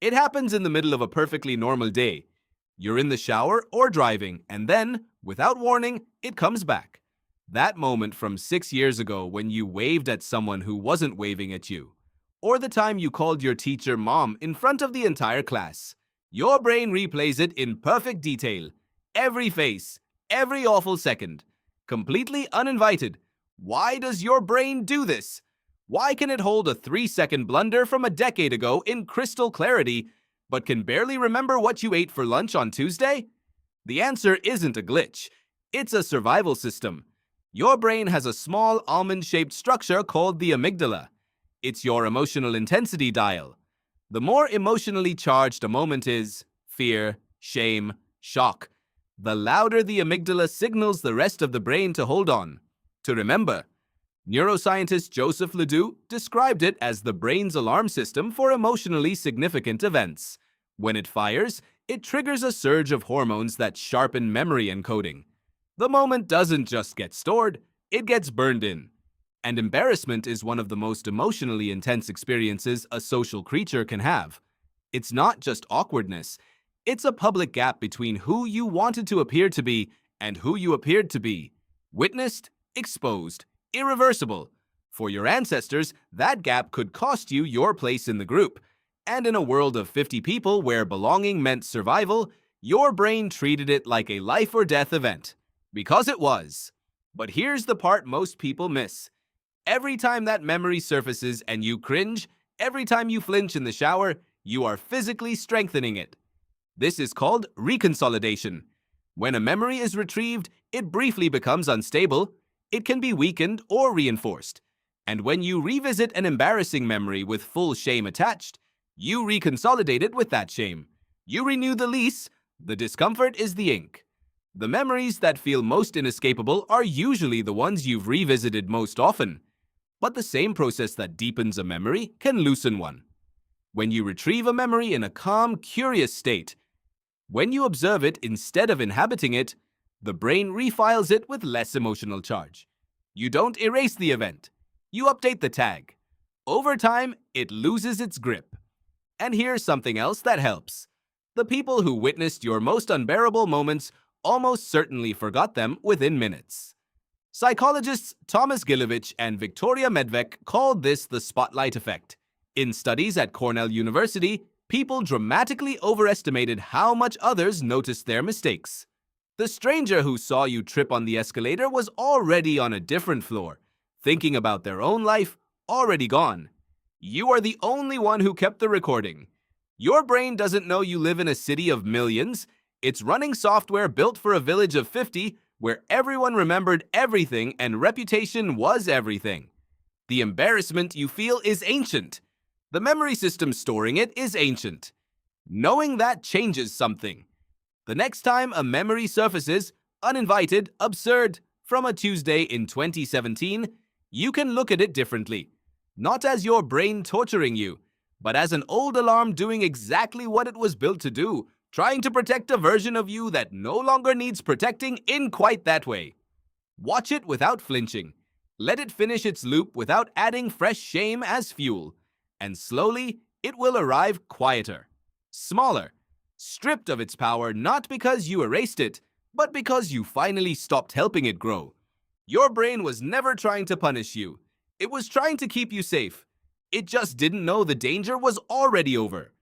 It happens in the middle of a perfectly normal day. You're in the shower or driving, and then, without warning, it comes back. That moment from 6 years ago when you waved at someone who wasn't waving at you. Or the time you called your teacher mom in front of the entire class. Your brain replays it in perfect detail. Every face, every awful second. Completely uninvited. Why does your brain do this? Why can it hold a 3-second blunder from a decade ago in crystal clarity, but can barely remember what you ate for lunch on Tuesday? The answer isn't a glitch. It's a survival system. Your brain has a small almond-shaped structure called the amygdala. It's your emotional intensity dial. The more emotionally charged a moment is, fear, shame, shock, the louder the amygdala signals the rest of the brain to hold on, to remember. Neuroscientist Joseph Ledoux described it as the brain's alarm system for emotionally significant events. When it fires, it triggers a surge of hormones that sharpen memory encoding. The moment doesn't just get stored, it gets burned in. And embarrassment is one of the most emotionally intense experiences a social creature can have. It's not just awkwardness. It's a public gap between who you wanted to appear to be and who you appeared to be. Witnessed, exposed, irreversible. For your ancestors, that gap could cost you your place in the group. And in a world of 50 people where belonging meant survival, your brain treated it like a life or death event. Because it was. But here's the part most people miss. Every time that memory surfaces and you cringe, every time you flinch in the shower, you are physically strengthening it. This is called reconsolidation. When a memory is retrieved, it briefly becomes unstable. It can be weakened or reinforced. And when you revisit an embarrassing memory with full shame attached, you reconsolidate it with that shame. You renew the lease. The discomfort is the ink. The memories that feel most inescapable are usually the ones you've revisited most often. But the same process that deepens a memory can loosen one. When you retrieve a memory in a calm, curious state, when you observe it instead of inhabiting it, the brain refiles it with less emotional charge. You don't erase the event. You update the tag. Over time, it loses its grip. And here's something else that helps. The people who witnessed your most unbearable moments almost certainly forgot them within minutes. Psychologists Thomas Gilovich and Victoria Medvec called this the spotlight effect. In studies at Cornell University, people dramatically overestimated how much others noticed their mistakes. The stranger who saw you trip on the escalator was already on a different floor, thinking about their own life, already gone. You are the only one who kept the recording. Your brain doesn't know you live in a city of millions. It's running software built for a village of 50 where everyone remembered everything and reputation was everything. The embarrassment you feel is ancient. The memory system storing it is ancient. Knowing that changes something. The next time a memory surfaces, uninvited, absurd, from a Tuesday in 2017, you can look at it differently. Not as your brain torturing you, but as an old alarm doing exactly what it was built to do, trying to protect a version of you that no longer needs protecting in quite that way. Watch it without flinching. Let it finish its loop without adding fresh shame as fuel. And slowly, it will arrive quieter, smaller, stripped of its power not because you erased it, but because you finally stopped helping it grow. Your brain was never trying to punish you. It was trying to keep you safe. It just didn't know the danger was already over.